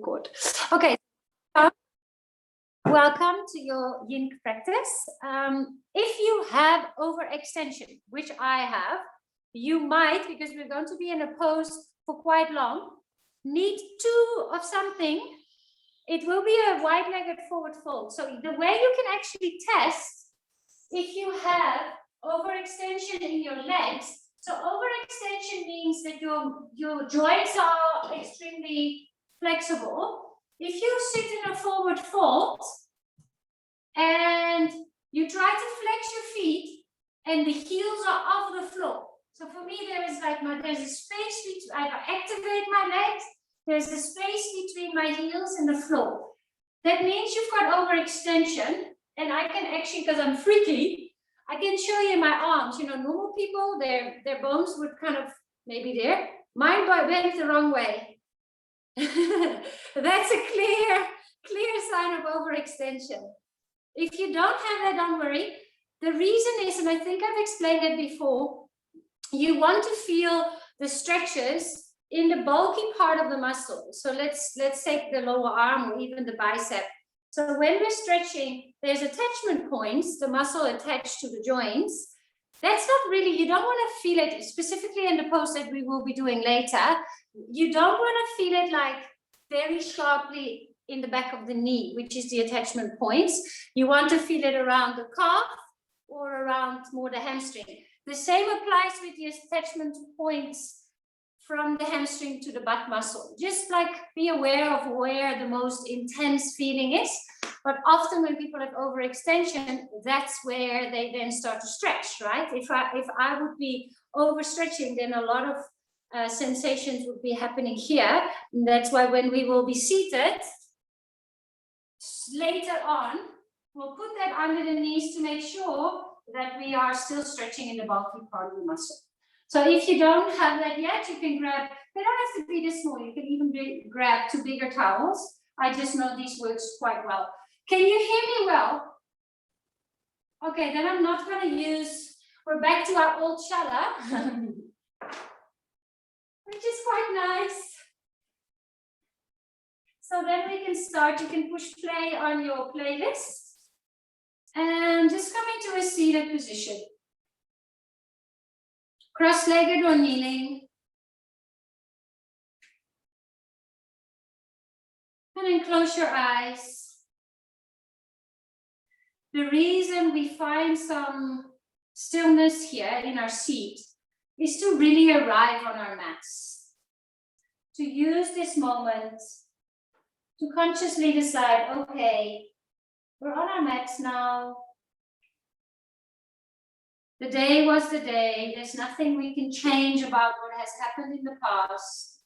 Good. Okay. Welcome to your yin practice. If you have overextension, which I have, you might, because we're going to be in a pose for quite long, need two of something. It will be a wide-legged forward fold. So the way you can actually test if you have overextension in your legs. So overextension means that your joints are extremely flexible. If you sit in a forward fold and you try to flex your feet and the heels are off the floor. So for me, there's a space between, I activate my legs, there's a space between my heels and the floor. That means you've got overextension, and I can actually, because I'm freaky, I can show you my arms. You know, normal people, their bones would kind of maybe there. Mine went the wrong way. That's a clear sign of overextension. If you don't have that, don't worry. The reason is, and I think I've explained it before, you want to feel the stretches in the bulky part of the muscle. So let's take the lower arm or even the bicep. So when we're stretching, there's attachment points, the muscle attached to the joints. That's not really, you don't want to feel it, specifically in the pose that we will be doing later. You don't want to feel it like very sharply in the back of the knee, which is the attachment points. You want to feel it around the calf or around more the hamstring. The same applies with the attachment points from the hamstring to the butt muscle. Just like be aware of where the most intense feeling is. But often when people have overextension, that's where they then start to stretch, right? If I would be overstretching, then a lot of sensations would be happening here. And that's why when we will be seated later on, we'll put that under the knees to make sure that we are still stretching in the bulky part of the muscle. So if you don't have that yet, you can grab, they don't have to be this small, you can even grab two bigger towels. I just know these works quite well. Can you hear me well? Okay, then I'm not going to use, we're back to our old shala, which is quite nice. So then we can start, you can push play on your playlist and just come into a seated position. Cross-legged or kneeling. And then close your eyes. The reason we find some stillness here in our seat is to really arrive on our mats. To use this moment to consciously decide, okay, we're on our mats now. The day was the day. There's nothing we can change about what has happened in the past.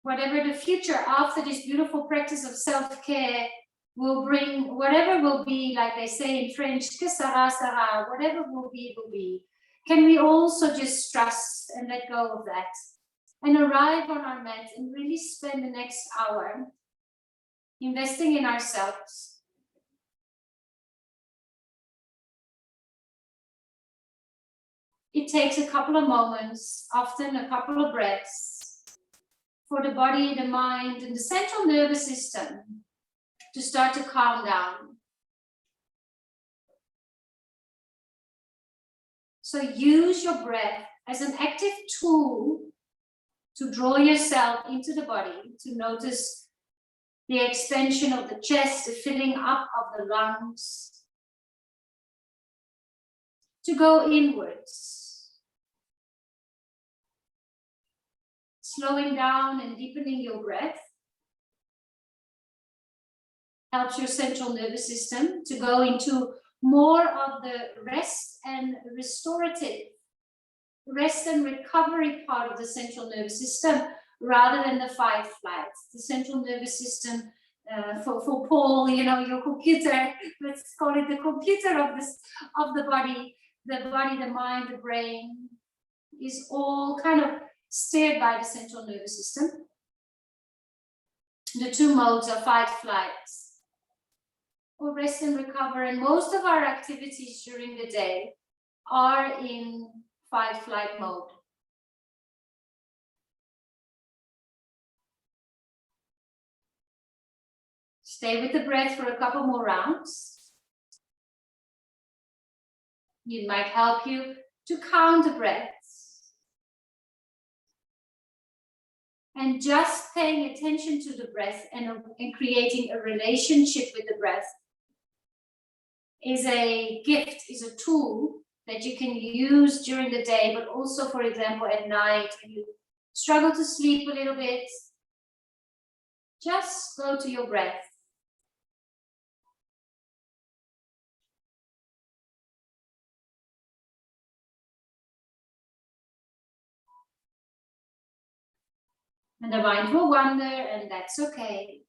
Whatever the future after this beautiful practice of self-care will bring, whatever will be, like they say in French, que sera, sera, whatever will be, will be. Can we also just trust and let go of that and arrive on our mat and really spend the next hour investing in ourselves? It takes a couple of moments, often a couple of breaths, for the body, the mind, and the central nervous system to start to calm down. So use your breath as an active tool to draw yourself into the body, to notice the expansion of the chest, the filling up of the lungs, to go inwards. Slowing down and deepening your breath helps your central nervous system to go into more of the rest and restorative, rest and recovery part of the central nervous system rather than the fight flight. The central nervous system, for Paul, you know, your computer, let's call it the computer of the body, the mind, the brain, is all kind of steered by the central nervous system. The two modes are fight, flight, or rest and recover. And most of our activities during the day are in fight, flight mode. Stay with the breath for a couple more rounds. It might help you to count the breaths. And just paying attention to the breath and creating a relationship with the breath is a gift, is a tool that you can use during the day, but also, for example, at night when you struggle to sleep a little bit. Just go to your breath. And the mind will wander, and that's okay.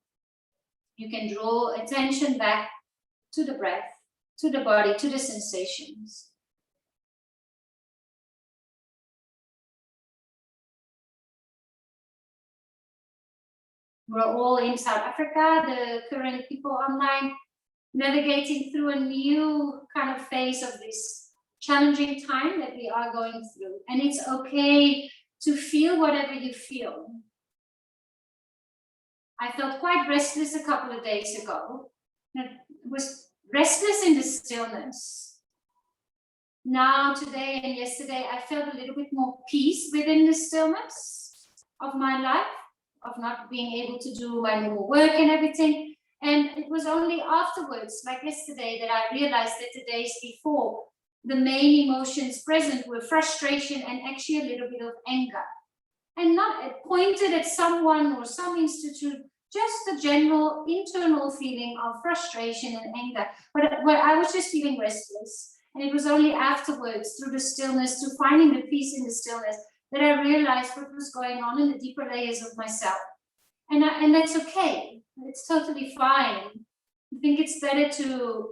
You can draw attention back to the breath, to the body, to the sensations. We're all in South Africa, the current people online, navigating through a new kind of phase of this challenging time that we are going through. And it's okay to feel whatever you feel. I felt quite restless a couple of days ago. I was restless in the stillness. Now, today and yesterday, I felt a little bit more peace within the stillness of my life, of not being able to do my normal work and everything. And it was only afterwards, like yesterday, that I realized that the days before, the main emotions present were frustration and actually a little bit of anger. And not pointed at someone or some institute, just a general internal feeling of frustration and anger. But where I was just feeling restless. And it was only afterwards, through the stillness, to finding the peace in the stillness, that I realized what was going on in the deeper layers of myself. And that's okay. It's totally fine. I think it's better to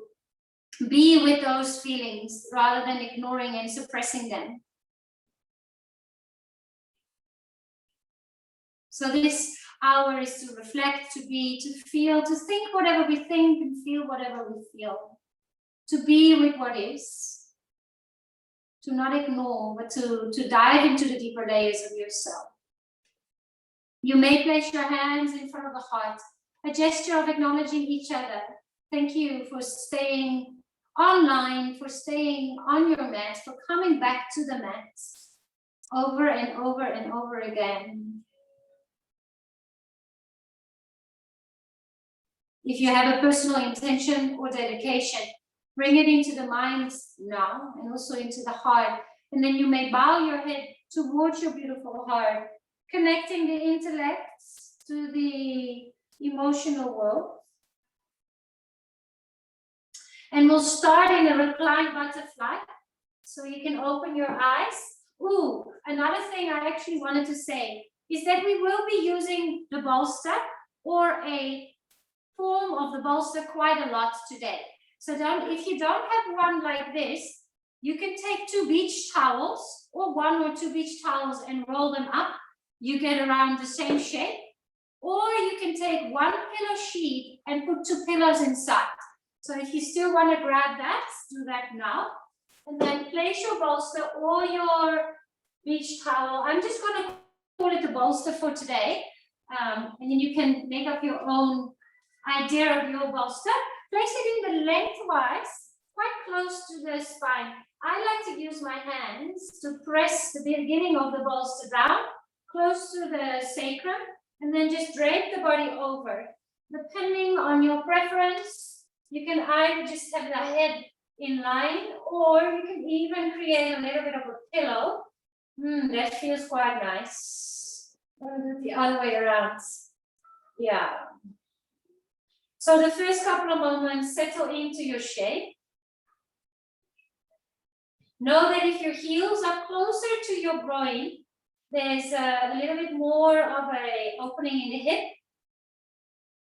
be with those feelings rather than ignoring and suppressing them. So this hour is to reflect, to be, to feel, to think whatever we think and feel whatever we feel. To be with what is. To not ignore, but to dive into the deeper layers of yourself. You may place your hands in front of the heart, a gesture of acknowledging each other. Thank you for staying online, for staying on your mat, for coming back to the mat over and over and over again. If you have a personal intention or dedication, bring it into the mind now and also into the heart. And then you may bow your head towards your beautiful heart, connecting the intellect to the emotional world. And we'll start in a reclined butterfly. So you can open your eyes. Ooh, another thing I actually wanted to say is that we will be using the bolster or a form of the bolster quite a lot today. So if you don't have one like this, you can take 2 beach towels or 1 or 2 beach towels and roll them up. You get around the same shape. Or you can take 1 pillow sheet and put 2 pillows inside. So if you still want to grab that, do that now. And then place your bolster or your beach towel. I'm just going to call it the bolster for today. And then you can make up your own idea of your bolster. Place it in the lengthwise, quite close to the spine. I like to use my hands to press the beginning of the bolster down, close to the sacrum, and then just drape the body over. Depending on your preference, you can either just have the head in line, or you can even create a little bit of a pillow. That feels quite nice. I'll do it the other way around. Yeah. So the first couple of moments, settle into your shape. Know that if your heels are closer to your groin, there's a little bit more of an opening in the hip.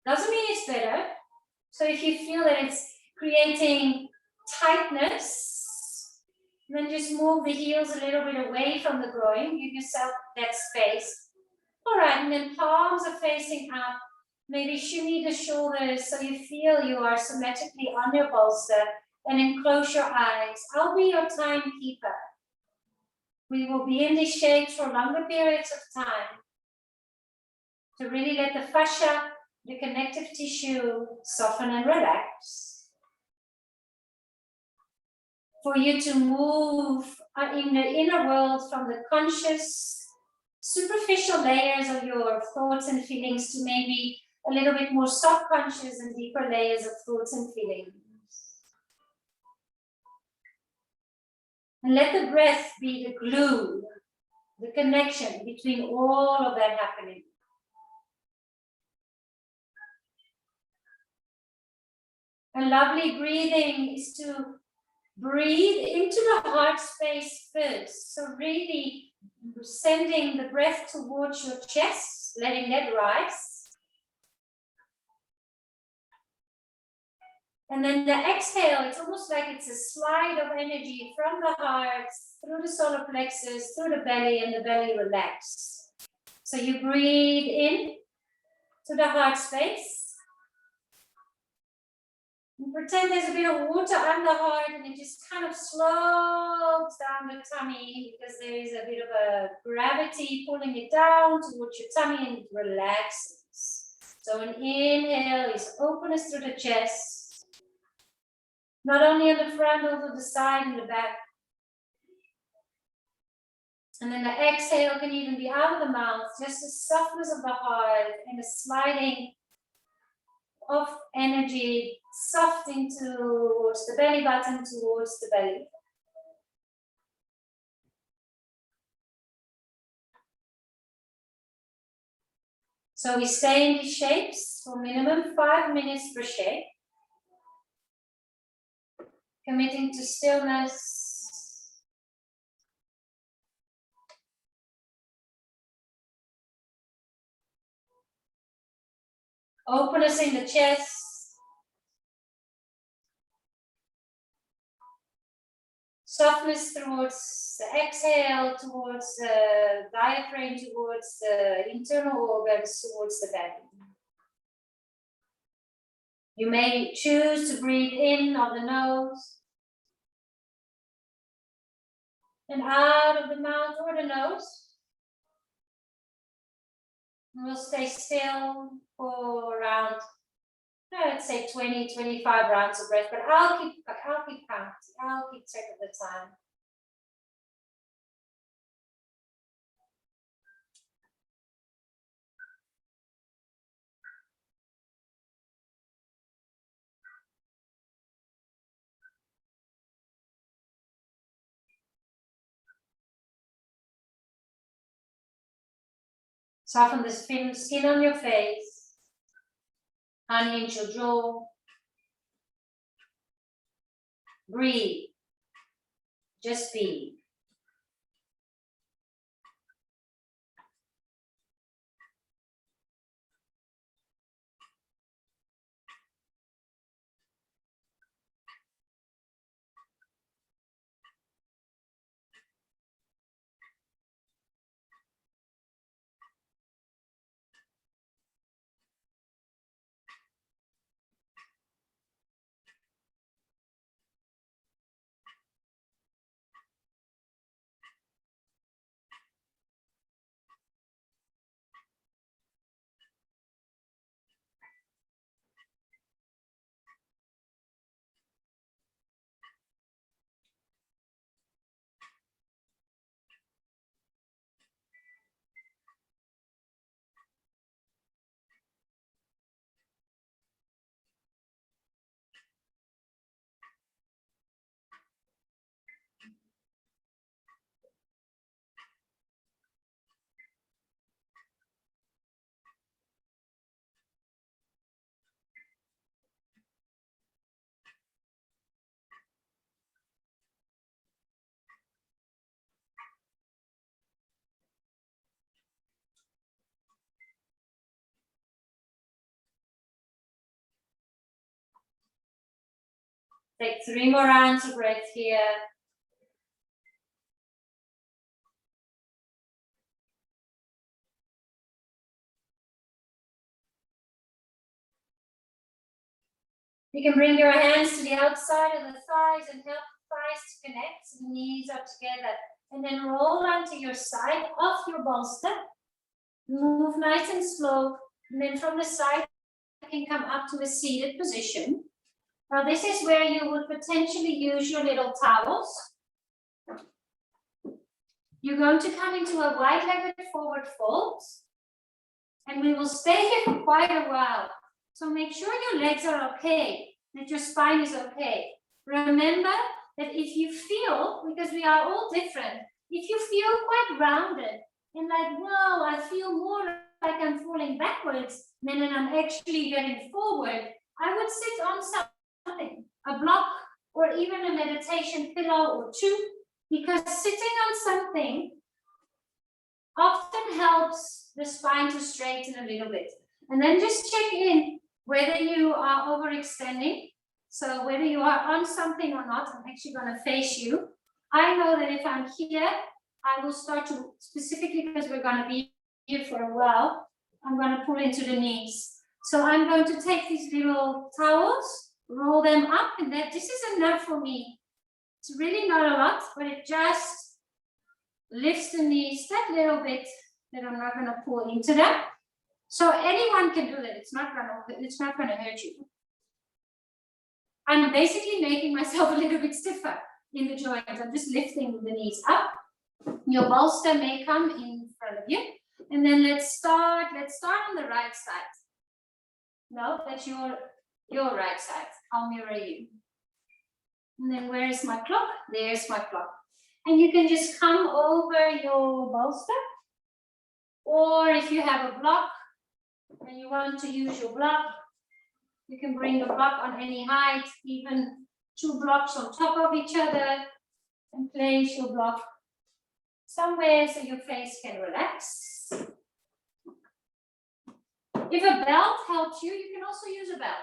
Doesn't mean it's better. So if you feel that it's creating tightness, then just move the heels a little bit away from the groin. Give yourself that space. All right, and then palms are facing up. Maybe shimmy the shoulders so you feel you are symmetrically on your bolster, and then close your eyes. I'll be your timekeeper. We will be in these shapes for longer periods of time to really let the fascia the connective tissue soften and relax. For you to move in the inner world from the conscious, superficial layers of your thoughts and feelings to maybe a little bit more subconscious and deeper layers of thoughts and feelings. And let the breath be the glue, the connection between all of that happening. A lovely breathing is to breathe into the heart space first. So really sending the breath towards your chest, letting that rise. And then the exhale, it's almost like it's a slide of energy from the heart, through the solar plexus, through the belly, and the belly relax. So you breathe in to the heart space. And pretend there's a bit of water on the heart, and it just kind of slopes down the tummy because there is a bit of a gravity pulling it down towards your tummy, and it relaxes. So an inhale is openness through the chest. Not only on the front, also the side and the back. And then the exhale can even be out of the mouth, just the softness of the heart and the sliding of energy, softening towards the belly button, towards the belly. So we stay in these shapes for minimum 5 minutes per shape. Committing to stillness. Openness in the chest. Softness towards the exhale, towards the diaphragm, towards the internal organs, towards the belly. You may choose to breathe in of the nose and out of the mouth or the nose. And we'll stay still for around, let's say 20, 25 rounds of breath, but I'll keep count. I'll keep track of the time. Soften the skin on your face. Unhinge your jaw. Breathe. Just be. Take 3 more rounds of breath here. You can bring your hands to the outside of the thighs and help the thighs to connect. So the knees are together. And then roll onto your side off your bolster. Move nice and slow. And then from the side, can come up to a seated position. Now this is where you would potentially use your little towels. You're going to come into a wide-legged forward fold, and we will stay here for quite a while. So make sure your legs are okay, that your spine is okay. Remember that if you feel, because we are all different, if you feel quite rounded and like, whoa, I feel more like I'm falling backwards than I'm actually getting forward, I would sit on something, a block or even a meditation pillow or two, because sitting on something often helps the spine to straighten a little bit. And then just check in whether you are overextending. So whether you are on something or not. I'm actually going to face you. I know that if I'm here, I will start to, specifically because we're going to be here for a while, I'm going to pull into the knees. So I'm going to take these little towels, roll them up, and this is enough for me. It's really not a lot, but it just lifts the knees that little bit that I'm not going to pull into them. So anyone can do that. It's not going to hurt you. I'm basically making myself a little bit stiffer in the joints. I'm just lifting the knees up. Your bolster may come in front of you. And then let's start on the right side. No, that's your right side. I'll mirror you. And then where is my clock? There's my clock. And you can just come over your bolster. Or if you have a block and you want to use your block, you can bring the block on any height, even 2 blocks on top of each other, and place your block somewhere so your face can relax. If a belt helps you, you can also use a belt.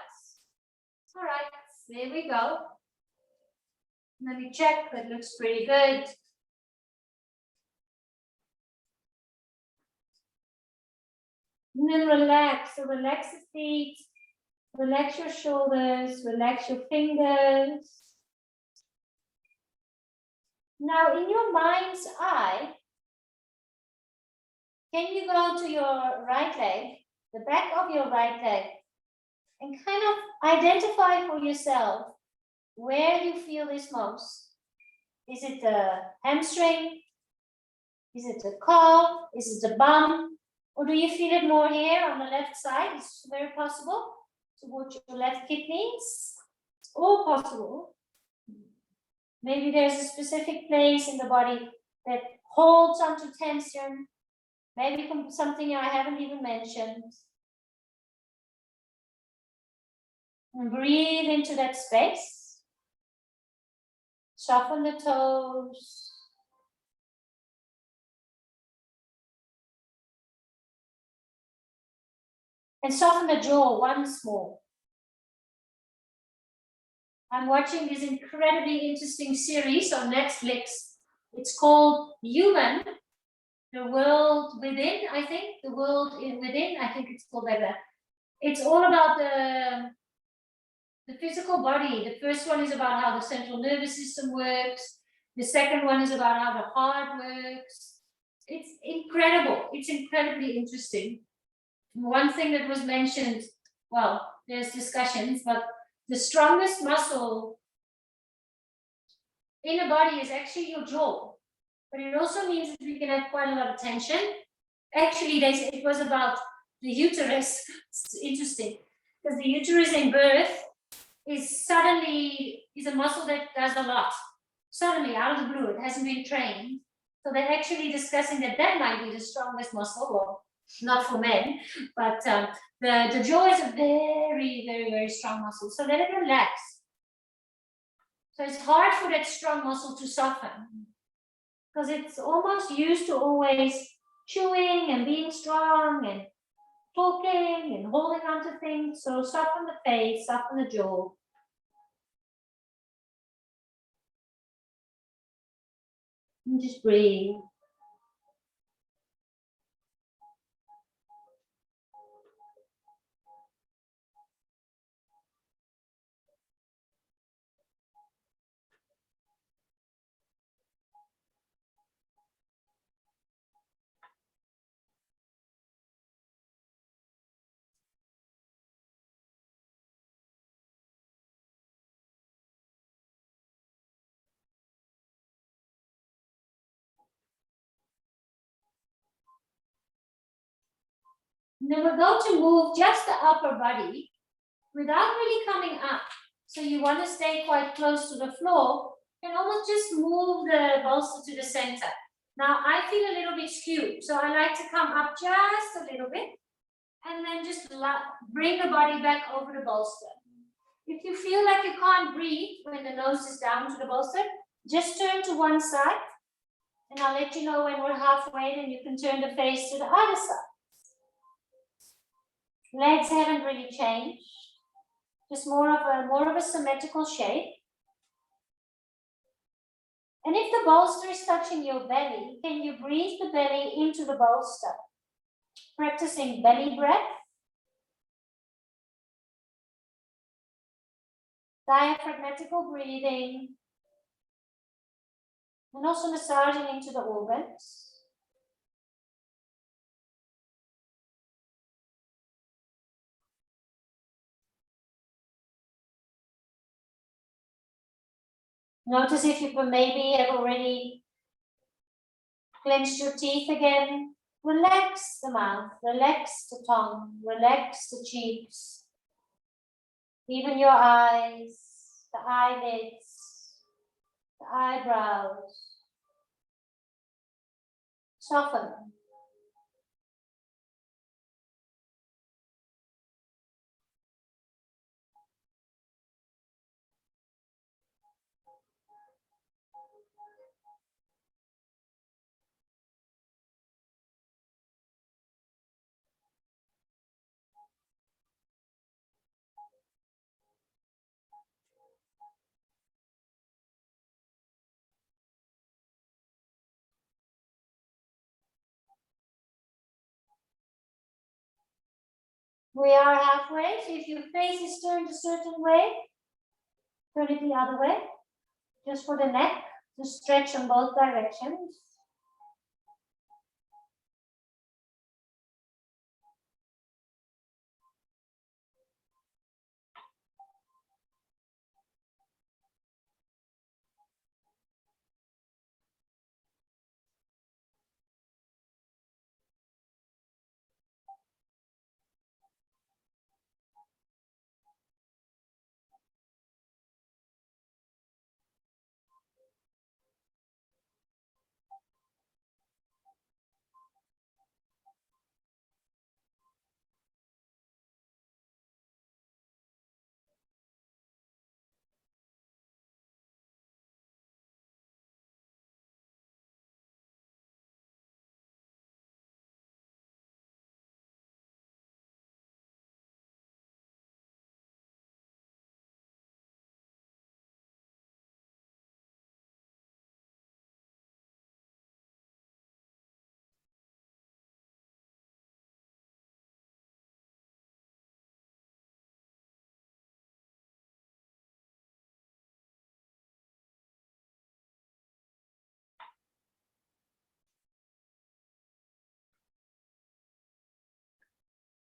All right, there we go. Let me check, that looks pretty good. And then relax, so relax the feet, relax your shoulders, relax your fingers. Now in your mind's eye, can you go to your right leg, the back of your right leg, and kind of identify for yourself where you feel this most? Is it the hamstring? Is it the calf? Is it the bum? Or do you feel it more here on the left side? It's very possible. Towards your left kidneys. It's all possible. Maybe there's a specific place in the body that holds onto tension. Maybe something I haven't even mentioned. And breathe into that space. Soften the toes. And soften the jaw once more. I'm watching this incredibly interesting series on Netflix. It's called Human, the World Within, I think. The World Within, I think it's called like that. It's all about the physical body. The first one is about how the central nervous system works. The second one is about how the heart works. It's incredible. It's incredibly interesting. One thing that was mentioned, well, there's discussions, but the strongest muscle in a body is actually your jaw. But it also means that we can have quite a lot of tension. Actually, they said it was about the uterus. It's interesting, because the uterus in birth is a muscle that does a lot. Suddenly, out of the blue, it hasn't been trained. So they're actually discussing that might be the strongest muscle, well, not for men, but the jaw is a very, very, very strong muscle. So let it relax. So it's hard for that strong muscle to soften, because it's almost used to always chewing and being strong and talking and holding on to things. So soften the face, soften the jaw. And just breathe. And then we're going to move just the upper body without really coming up. So you want to stay quite close to the floor. You can almost just move the bolster to the center. Now I feel a little bit skewed, so I like to come up just a little bit and then just bring the body back over the bolster. If you feel like you can't breathe when the nose is down to the bolster, just turn to one side and I'll let you know when we're halfway, then you can turn the face to the other side. Legs haven't really changed, just more of a symmetrical shape. And if the bolster is touching your belly, can you breathe the belly into the bolster? Practicing belly breath. Diaphragmatical breathing. And also massaging into the organs. Notice if you maybe have already clenched your teeth again. Relax the mouth, relax the tongue, relax the cheeks. Even your eyes, the eyelids, the eyebrows. Soften. We are halfway, so if your face is turned a certain way, turn it the other way, just for the neck, to stretch in both directions.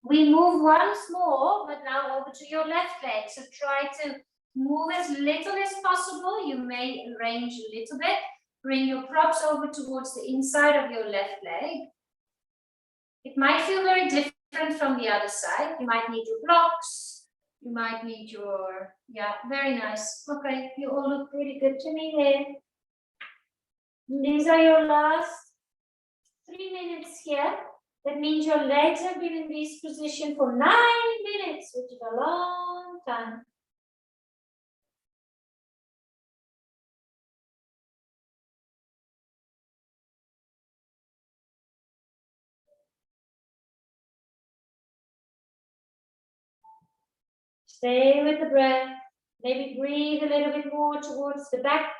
We move once more, but now over to your left leg. So try to move as little as possible. You may arrange a little bit. Bring your props over towards the inside of your left leg. It might feel very different from the other side. You might need your blocks. You might need your, yeah, very nice. Okay, you all look pretty good to me there. And these are your last 3 minutes here. That means your legs have been in this position for 9 minutes, which is a long time. Stay with the breath. Maybe breathe a little bit more towards the back,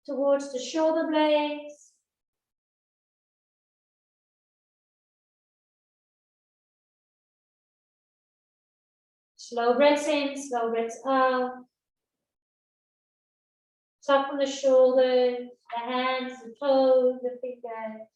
towards the shoulder blades. Slow breaths in, slow breaths out. Soften the shoulders, the hands, the toes, the fingers.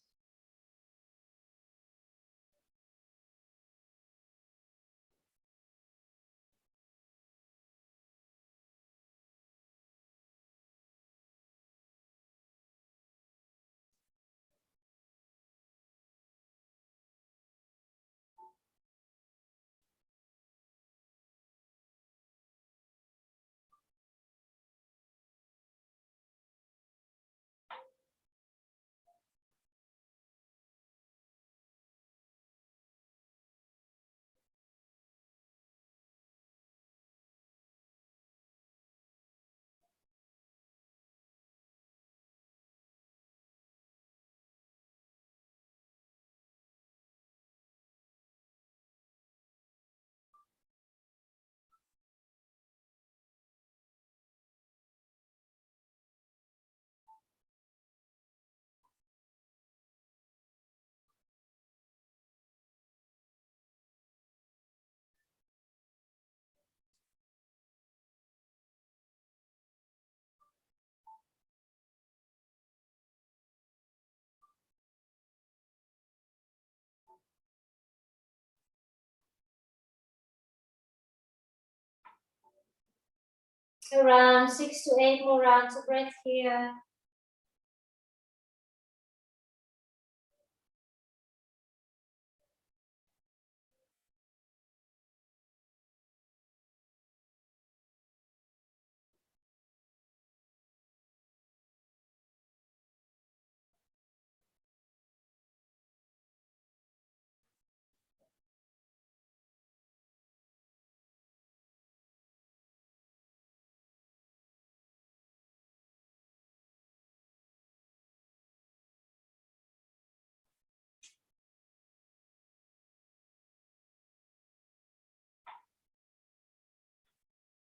Around 6 to 8 more rounds of breath here.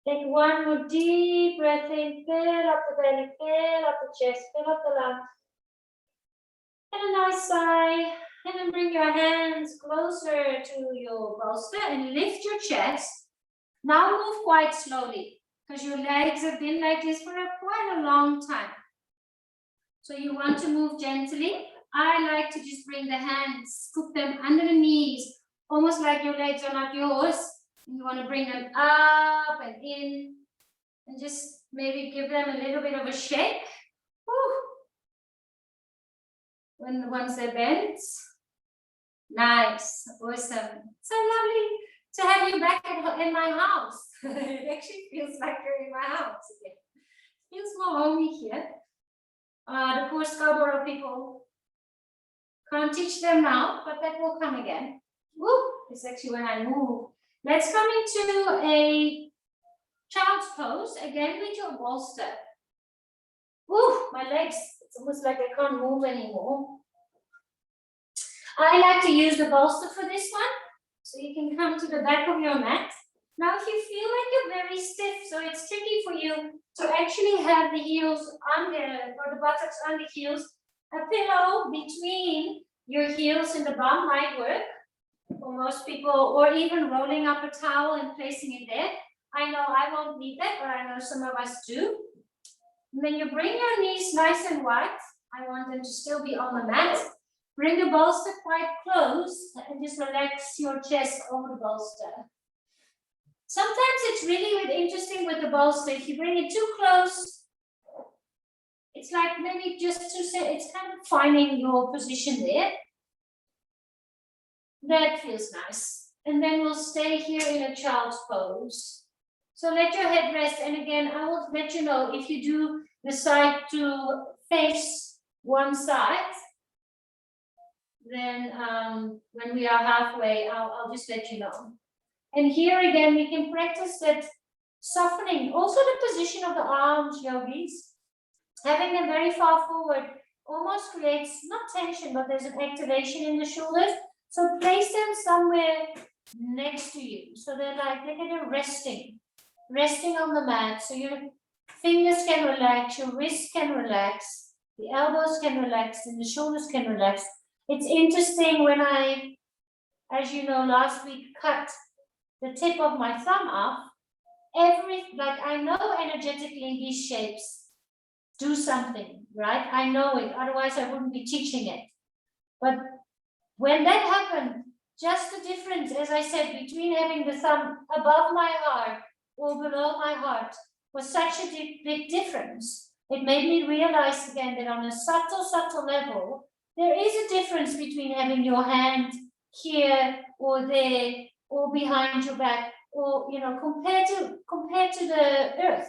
Take one more deep breath in, fill up the belly, fill up the chest, fill up the lungs. And a nice sigh. And then bring your hands closer to your bolster and lift your chest. Now move quite slowly because your legs have been like this for quite a long time. So you want to move gently. I like to just bring the hands, scoop them under the knees, almost like your legs are not yours. You want to bring them up and in and just maybe give them a little bit of a shake. Once they're bent. Nice, awesome. So lovely to have you back in my house. It actually feels like you're in my house again. Feels more homey here. The poor Scarborough people, can't teach them now, but that will come again. Woo, it's actually when I move. Let's come into a child's pose, again with your bolster. Woo, my legs, it's almost like I can't move anymore. I like to use the bolster for this one, so you can come to the back of your mat. Now, if you feel like you're very stiff, so it's tricky for you to actually have the heels under, or the buttocks on the heels, a pillow between your heels and the bum might work for most people, or even rolling up a towel and placing it there. I know I won't need that, but I know some of us do. And then you bring your knees nice and wide. I want them to still be on the mat. Bring the bolster quite close and just relax your chest over the bolster. Sometimes it's really interesting with the bolster. If you bring it too close, it's like maybe just to say, it's kind of finding your position there. That feels nice. And then we'll stay here in a child's pose. So let your head rest. And again, I will let you know if you do decide to face one side, then when we are halfway, I'll just let you know. And here again, we can practice that softening. Also the position of the arms, yogis. Having them very far forward almost creates, not tension, but there's an activation in the shoulders. So place them somewhere next to you. So they're like, they're kind of resting on the mat. So your fingers can relax, your wrists can relax, the elbows can relax, and the shoulders can relax. It's interesting when I, as you know, last week cut the tip of my thumb off, like I know energetically these shapes do something, right? I know it, otherwise I wouldn't be teaching it. But when that happened, just the difference, as I said, between having the thumb above my heart or below my heart was such a big difference. It made me realize again that on a subtle level, there is a difference between having your hand here or there or behind your back, or compared to the earth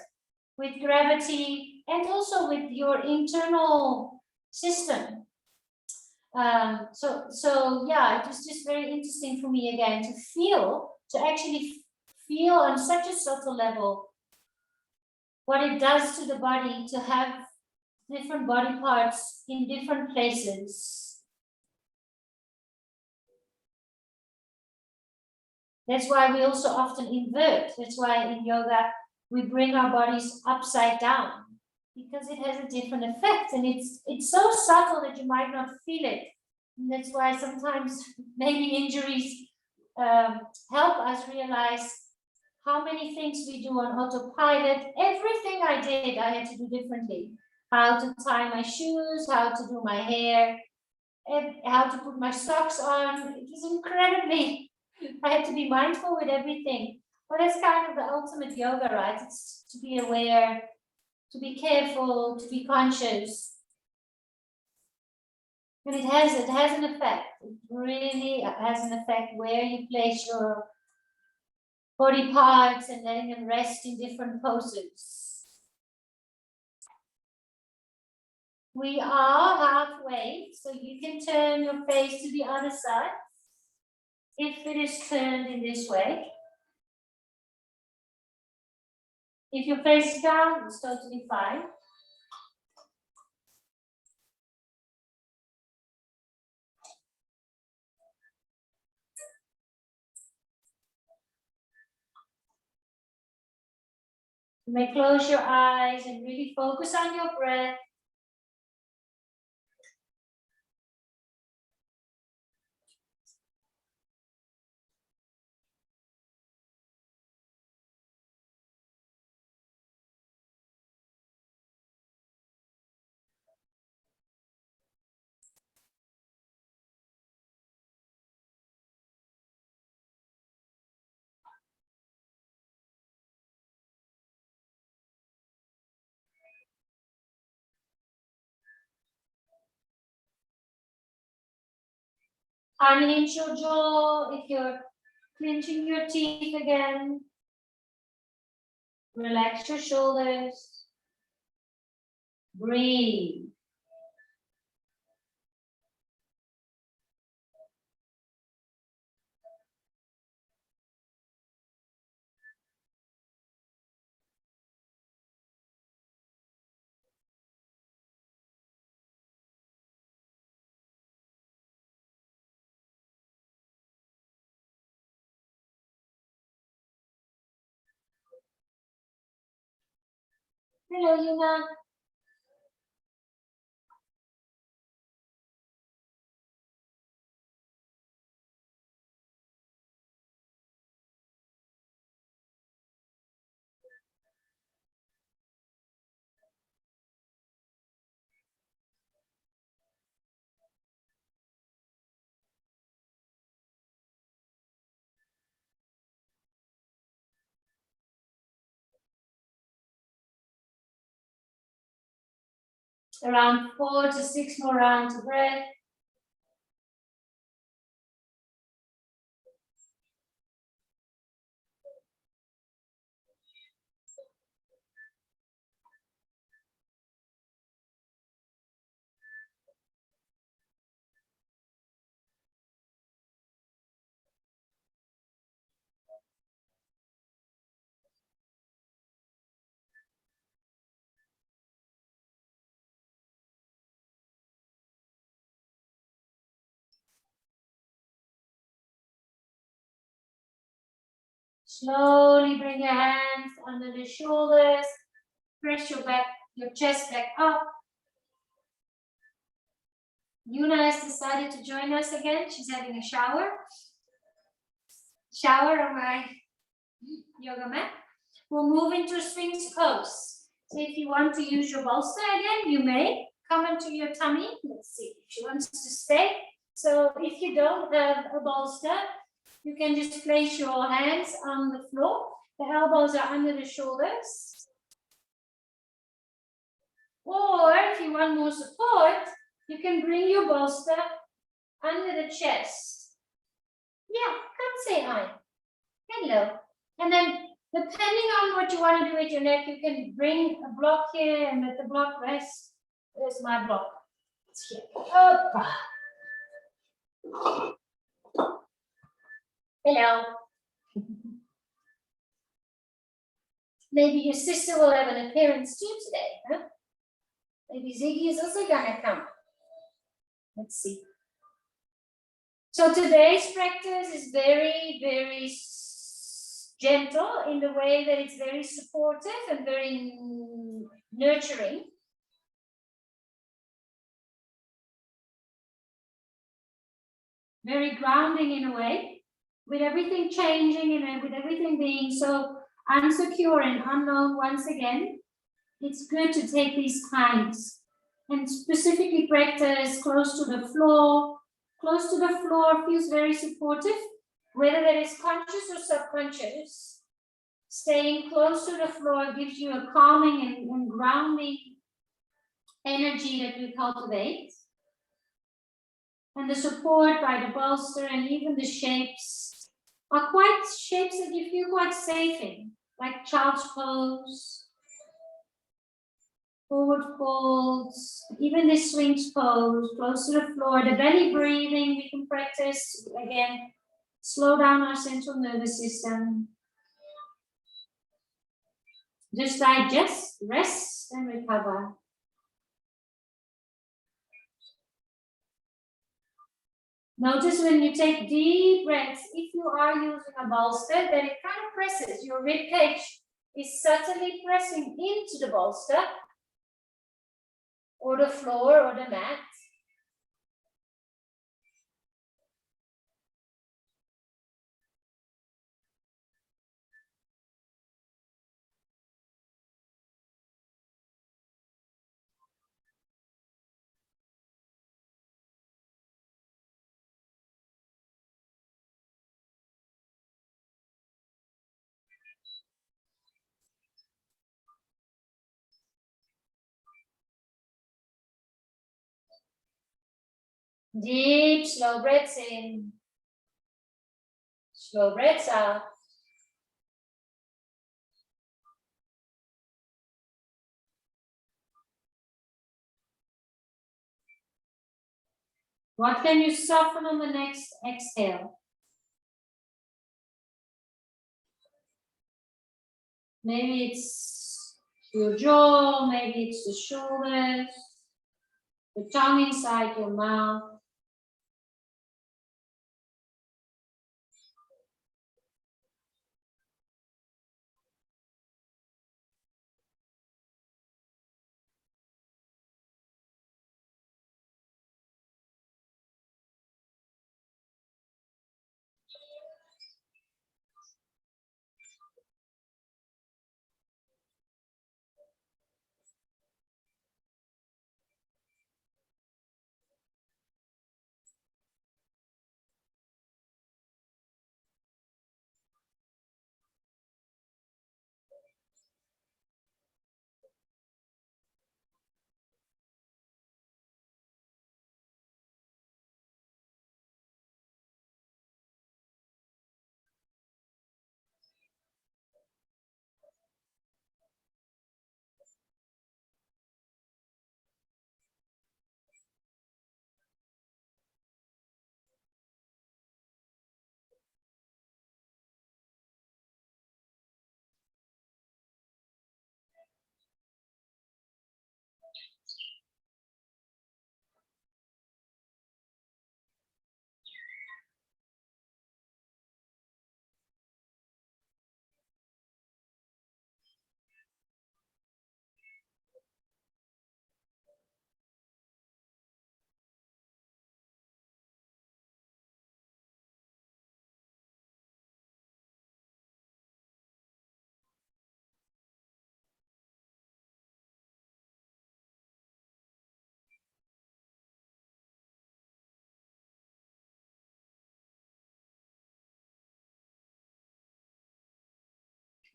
with gravity and also with your internal system. So yeah, it was just very interesting for me again to actually feel on such a subtle level what it does to the body to have different body parts in different places. That's why we also often invert. That's why in yoga we bring our bodies upside down, because it has a different effect, and it's so subtle that you might not feel it. And that's why sometimes maybe injuries help us realize how many things we do on autopilot. Everything I did, I had to do differently. How to tie my shoes, how to do my hair, and how to put my socks on. It was incredibly, I had to be mindful with everything. Well, that's kind of the ultimate yoga, right? It's to be aware, to be careful, to be conscious. And it has an effect. It really has an effect where you place your body parts and letting them rest in different poses. We are halfway, so you can turn your face to the other side if it is turned in this way. If your face is down, it's totally fine. You may close your eyes and really focus on your breath. Unhinge your jaw if you're clenching your teeth again. Relax your shoulders. Breathe. Hello, Yuna. Around 4 to 6 more rounds of breath. Slowly bring your hands under the shoulders. Press your chest back up. Yuna has decided to join us again. She's having a shower. Shower on my yoga mat. We'll move into Sphinx pose. So if you want to use your bolster again, you may. Come into your tummy. Let's see if she wants to stay. So if you don't have a bolster, you can just place your hands on the floor. The elbows are under the shoulders. Or if you want more support, you can bring your bolster under the chest. Yeah, come say hi. Hello. And then depending on what you want to do with your neck, you can bring a block here and let the block rest. There's my block. It's here. Opa. Hello. Maybe your sister will have an appearance too today, huh? Maybe Ziggy is also gonna come. Let's see. So today's practice is very, very gentle in the way that it's very supportive and very nurturing. Very grounding in a way, with everything changing and with everything being so unsecure and unknown once again. It's good to take these times and specifically practice close to the floor. Close to the floor feels very supportive, whether that is conscious or subconscious. Staying close to the floor gives you a calming and grounding energy that we cultivate. And the support by the bolster and even the shapes are quite shapes that you feel quite safe in, like child's pose, forward folds, even the swings pose, close to the floor. The belly breathing we can practice, again, slow down our central nervous system. Just digest, rest, and recover. Notice when you take deep breaths, if you are using a bolster, then it kind of presses. Your rib cage is subtly pressing into the bolster or the floor or the mat. Deep, slow breaths in. Slow breaths out. What can you soften on the next exhale? Maybe it's your jaw, maybe it's the shoulders, the tongue inside your mouth.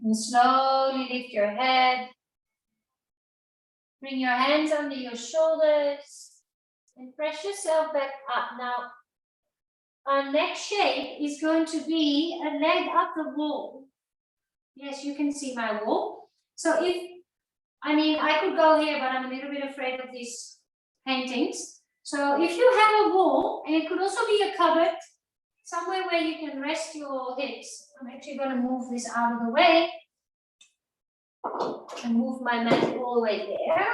And slowly lift your head. Bring your hands under your shoulders and press yourself back up. Now, our next shape is going to be a leg up the wall. Yes, you can see my wall. So I could go here, but I'm a little bit afraid of these paintings. So if you have a wall, and it could also be a cupboard, somewhere where you can rest your hips. I'm actually going to move this out of the way and move my mat all the way there.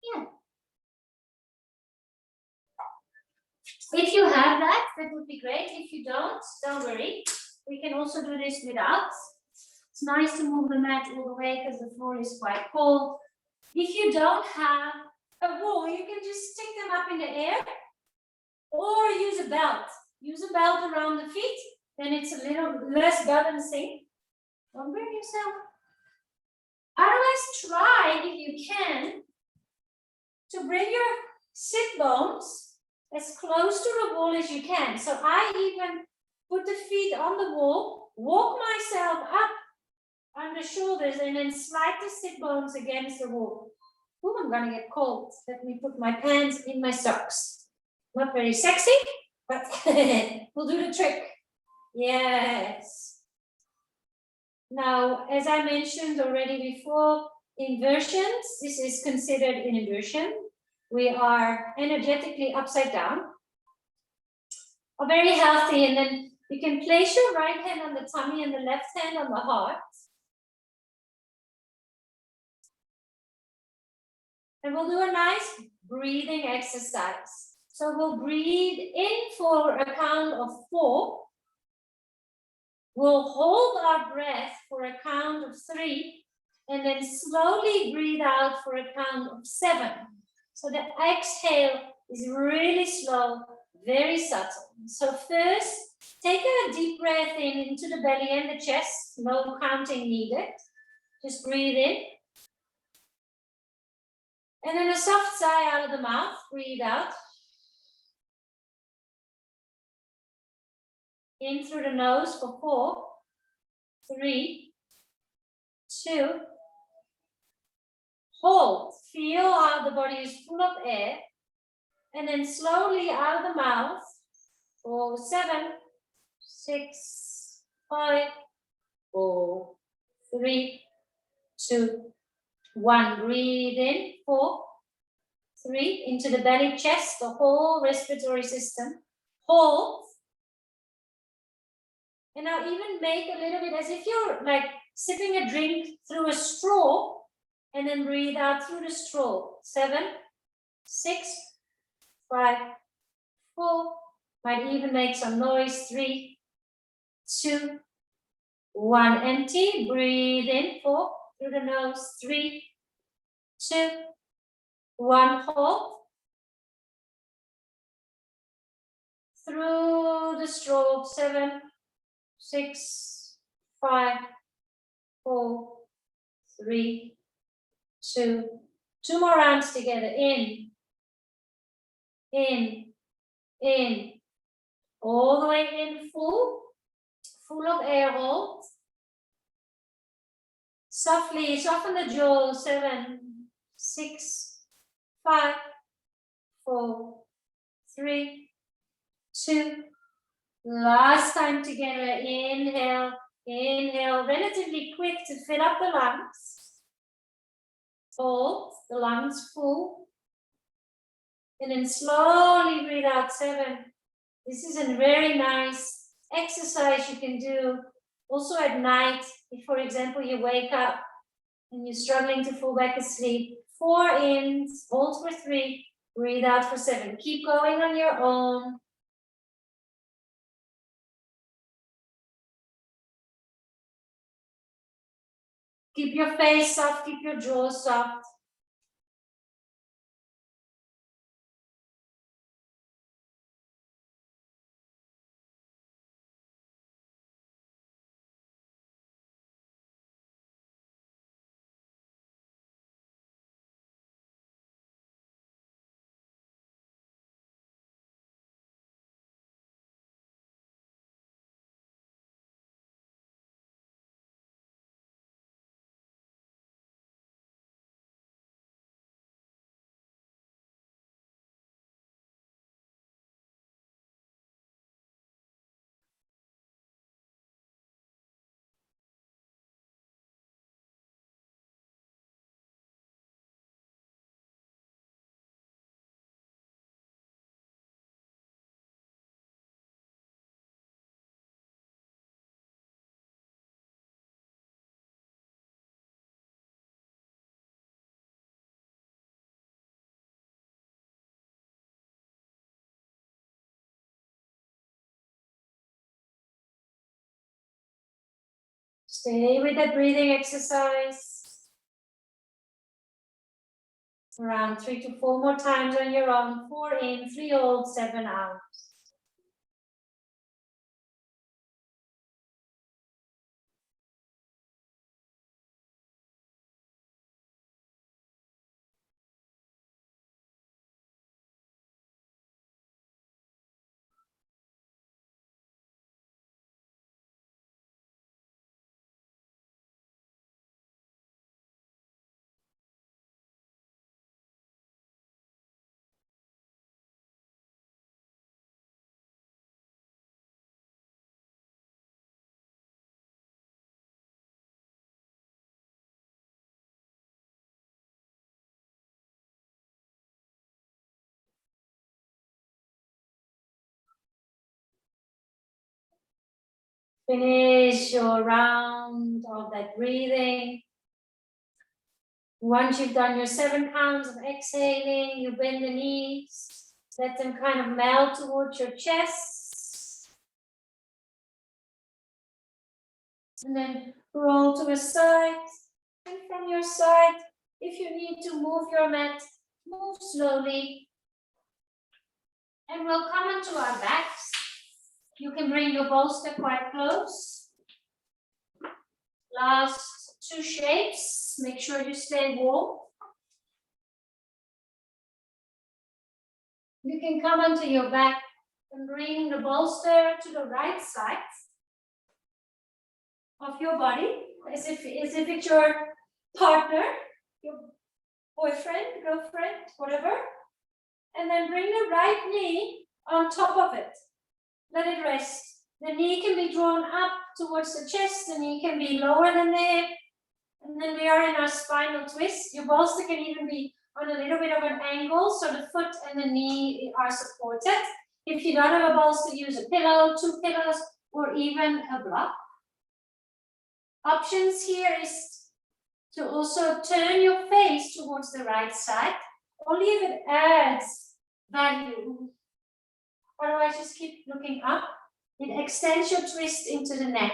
Yeah. If you have that, that would be great. If you don't worry. We can also do this without. It's nice to move the mat all the way because the floor is quite cold. If you don't have a wall, you can just stick them up in the air or use a belt. Use a belt around the feet, then it's a little less balancing. Don't burn yourself. Otherwise, try, if you can, to bring your sit bones as close to the wall as you can. So I even put the feet on the wall, walk myself up on the shoulders, and then slide the sit bones against the wall. Oh, I'm gonna get cold. Let me put my pants in my socks. Not very sexy, but we'll do the trick. Yes. Now, as I mentioned already before, inversions, this is considered an inversion. We are energetically upside down, are very healthy, and then you can place your right hand on the tummy and the left hand on the heart. And we'll do a nice breathing exercise. So we'll breathe in for a count of 4. We'll hold our breath for a count of 3, and then slowly breathe out for a count of 7. So the exhale is really slow, very subtle. So first, take a deep breath in into the belly and the chest, no counting needed. Just breathe in. And then a soft sigh out of the mouth, breathe out. In through the nose for 4, 3, 2. Hold, feel how the body is full of air. And then slowly out of the mouth for 7, 6, 5, 4, 3, 2, 1. Breathe in, 4, 3, into the belly, chest, the whole respiratory system. Hold. And now even make a little bit as if you're like sipping a drink through a straw, and then breathe out through the straw. 7, 6, 5, 4. Might even make some noise. 3, 2, 1. Empty. Breathe in. 4 through the nose. 3, 2, 1. Hold. Through the straw. 7, 6, 5, 4, 3, 2. 2 more rounds together. In, all the way in, full of air. Hold. Softly soften the jaw. 7, 6, 5, 4, 3, 2. Last time together. Inhale, relatively quick to fill up the lungs. Hold the lungs full. And then slowly breathe out. 7. This is a very nice exercise you can do also at night. If, for example, you wake up and you're struggling to fall back asleep. 4 in, hold for 3, breathe out for 7. Keep going on your own. Keep your face soft, keep your jaw soft. Stay with that breathing exercise. Around 3 to 4 more times on your own. 4 in, 3 hold, 7 out. Finish your round of that breathing. Once you've done your 7 counts of exhaling, you bend the knees, let them kind of melt towards your chest. And then roll to a side. And from your side, if you need to move your mat, move slowly. And we'll come onto our backs. You can bring your bolster quite close. Last 2 shapes. Make sure you stay warm. You can come onto your back and bring the bolster to the right side of your body, as if it's your partner, your boyfriend, girlfriend, whatever. And then bring the right knee on top of it. Let it rest. The knee can be drawn up towards the chest, the knee can be lower than there. And then we are in our spinal twist. Your bolster can even be on a little bit of an angle, so the foot and the knee are supported. If you don't have a bolster, use a pillow, 2 pillows, or even a block. Options here is to also turn your face towards the right side, only if it adds value. Otherwise, just keep looking up. It extends your twist into the neck.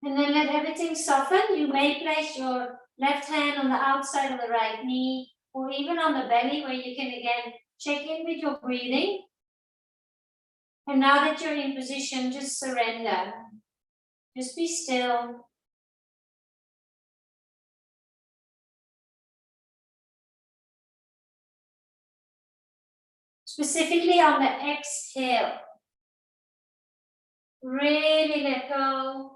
And then let everything soften. You may place your left hand on the outside of the right knee, or even on the belly, where you can again check in with your breathing. And now that you're in position, just surrender. Just be still. Specifically on the exhale. Really let go.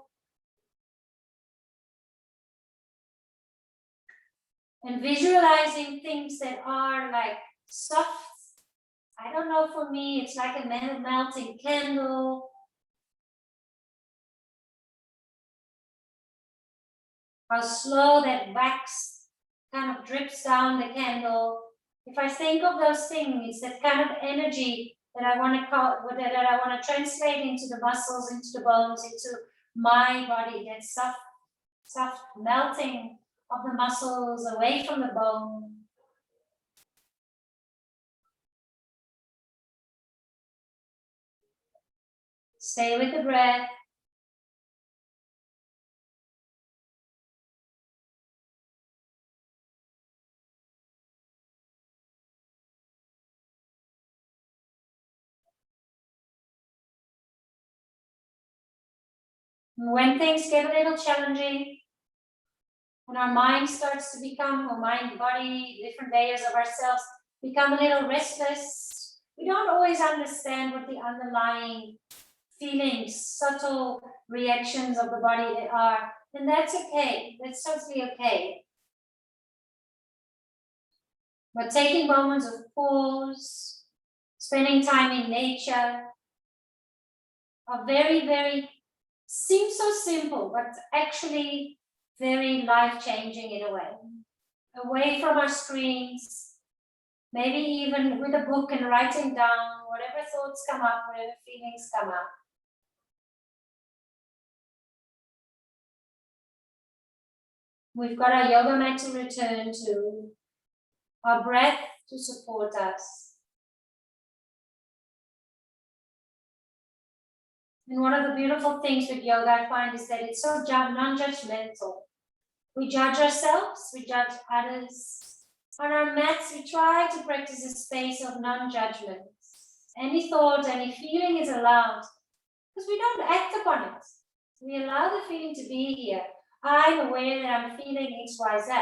And visualizing things that are like soft. I don't know, for me, it's like a melting candle. How slow that wax kind of drips down the candle. If I think of those things, it's that kind of energy that I want to call, that I want to translate into the muscles, into the bones, into my body. That soft melting of the muscles away from the bone. Stay with the breath. When things get a little challenging, when our mind starts to become, or mind, body, different layers of ourselves become a little restless, we don't always understand what the underlying feelings, subtle reactions of the body are, and that's okay. That's totally okay. But taking moments of pause, spending time in nature, are very, seem so simple, but actually very life-changing in a way. Away from our screens, maybe even with a book and writing down whatever thoughts come up, whatever feelings come up. We've got our yoga mat to return to, our breath to support us. And one of the beautiful things with yoga, I find, is that it's so non-judgmental. We judge ourselves, we judge others. On our mats, we try to practice a space of non-judgment. Any thought, any feeling is allowed, because we don't act upon it. We allow the feeling to be here. I'm aware that I'm feeling X, Y, Z.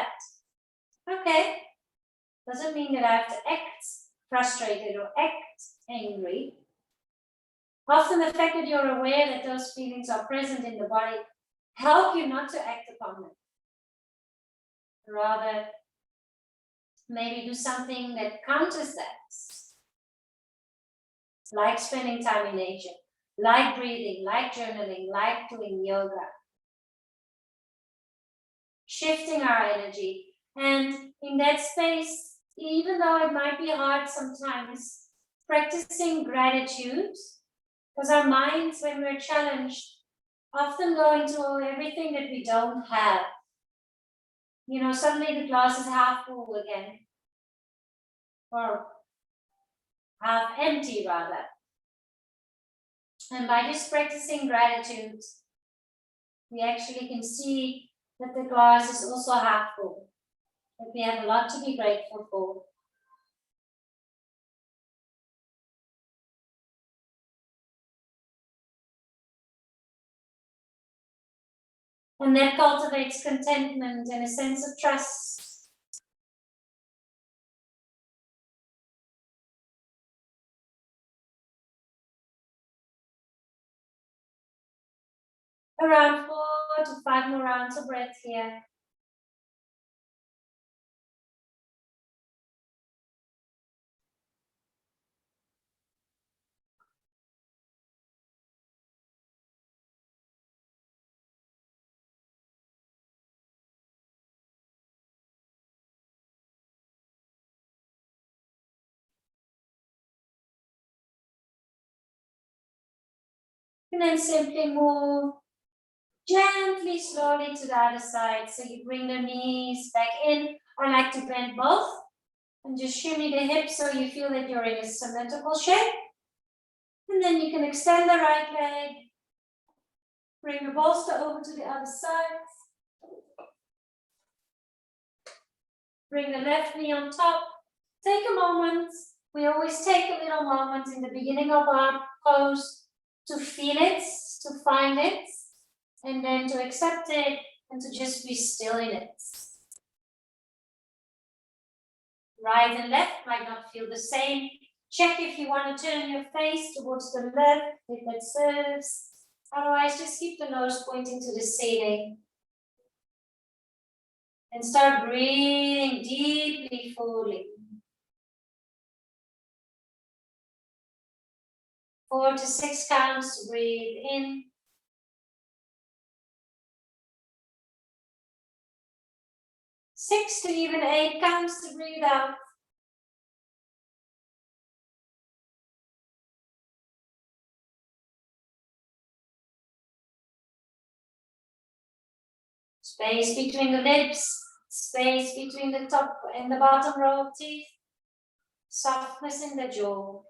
Okay. Doesn't mean that I have to act frustrated or act angry. Often the fact that you're aware that those feelings are present in the body help you not to act upon them. Rather, maybe do something that counters that. Like spending time in nature, like breathing, like journaling, like doing yoga. Shifting our energy. And in that space, even though it might be hard sometimes, practicing gratitude Because our minds, when we're challenged, often go into everything that we don't have. You know, suddenly the glass is half full again, or half empty rather. And by just practicing gratitude, we actually can see that the glass is also half full, that we have a lot to be grateful for. And that cultivates contentment and a sense of trust. Around 4 to 5 more rounds of breath here. And then simply move gently, slowly to the other side. So you bring the knees back in. I like to bend both and just shimmy the hips so you feel that you're in a symmetrical shape. And then you can extend the right leg. Bring the bolster over to the other side. Bring the left knee on top. Take a moment. We always take a little moment in the beginning of our pose to feel it, to find it, and then to accept it and to just be still in it. Right and left might not feel the same. Check if you want to turn your face towards the left, if that serves. Otherwise, just keep the nose pointing to the ceiling. And start breathing deeply, fully. 4 to 6 counts to breathe in. 6 to even 8 counts to breathe out. Space between the lips, space between the top and the bottom row of teeth. Softness in the jaw.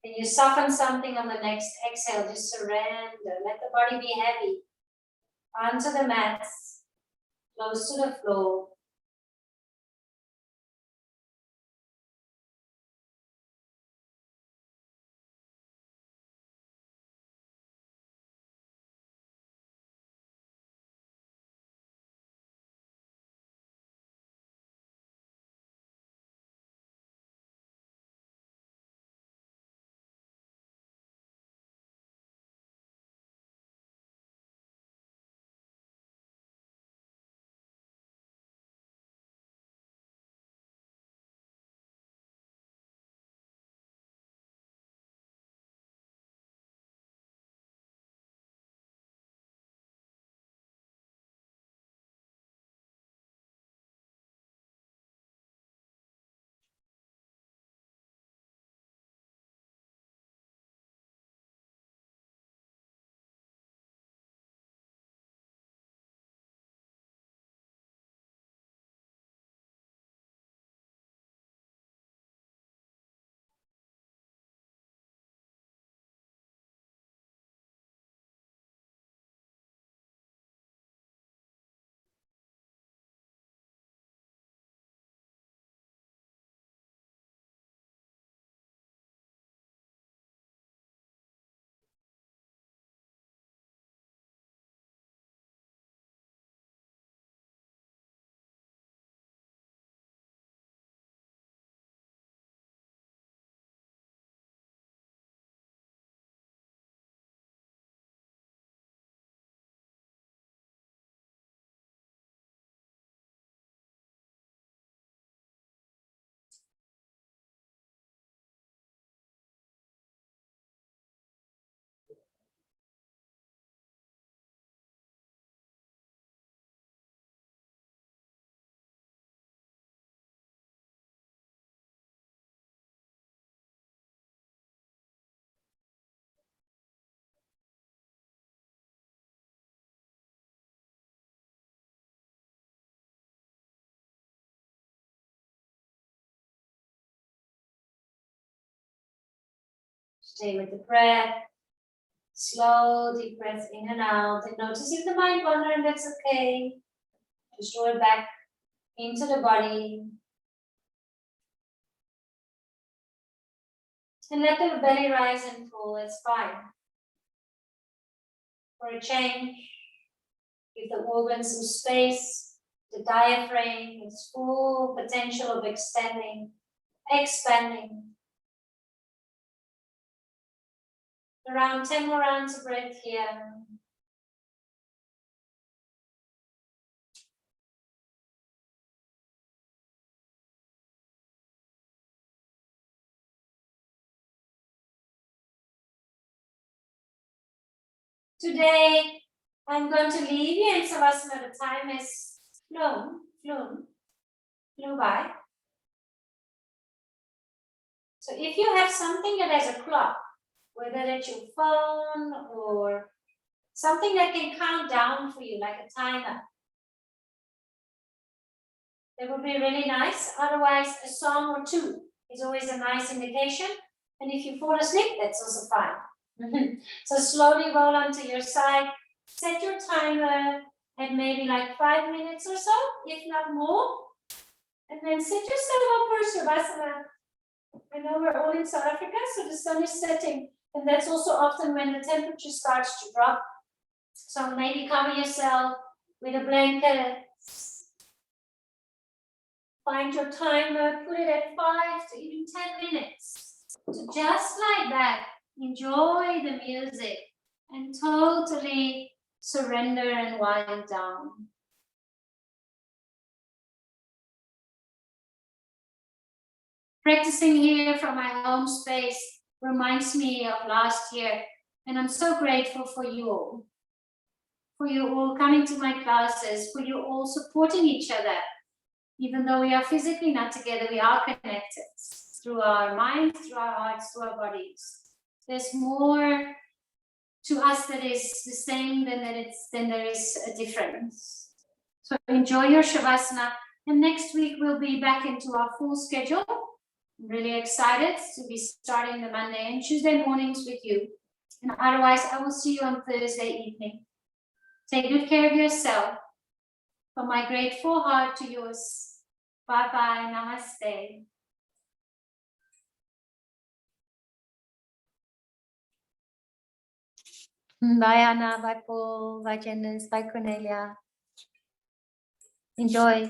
Can you soften something on the next exhale? Just surrender. Let the body be heavy. Onto the mats, close to the floor. Stay with the breath. Slow, deep breath in and out. And notice if the mind wanders, and that's okay. Just draw it back into the body. And let the belly rise and fall, it's fine. For a change, give the organs some space, the diaphragm, its full potential of extending, expanding. Around 10 more rounds of breath here. Today, I'm going to leave you in Savasana. The time is flew by. So if you have something that has a clock, whether it's your phone or something that can count down for you, like a timer, that would be really nice. Otherwise, a song or two is always a nice indication. And if you fall asleep, that's also fine. So slowly roll onto your side. Set your timer at maybe like 5 minutes or so, if not more. And then set yourself up for Shavasana. I know we're all in South Africa, so the sun is setting. And that's also often when the temperature starts to drop. So maybe cover yourself with a blanket. Find your timer, put it at 5 to even 10 minutes. So just like that, enjoy the music and totally surrender and wind down. Practicing here from my home space reminds me of last year, and I'm so grateful for you all. For you all coming to my classes, for you all supporting each other. Even though we are physically not together, we are connected through our minds, through our hearts, through our bodies. There's more to us that is the same than there is a difference. So enjoy your Shavasana, and next week we'll be back into our full schedule. I'm really excited to be starting the Monday and Tuesday mornings with you. And otherwise, I will see you on Thursday evening. Take good care of yourself. From my grateful heart to yours. Bye-bye. Namaste. Bye, Anna. Bye, Paul. Bye, Janice. Bye, Cornelia. Enjoy.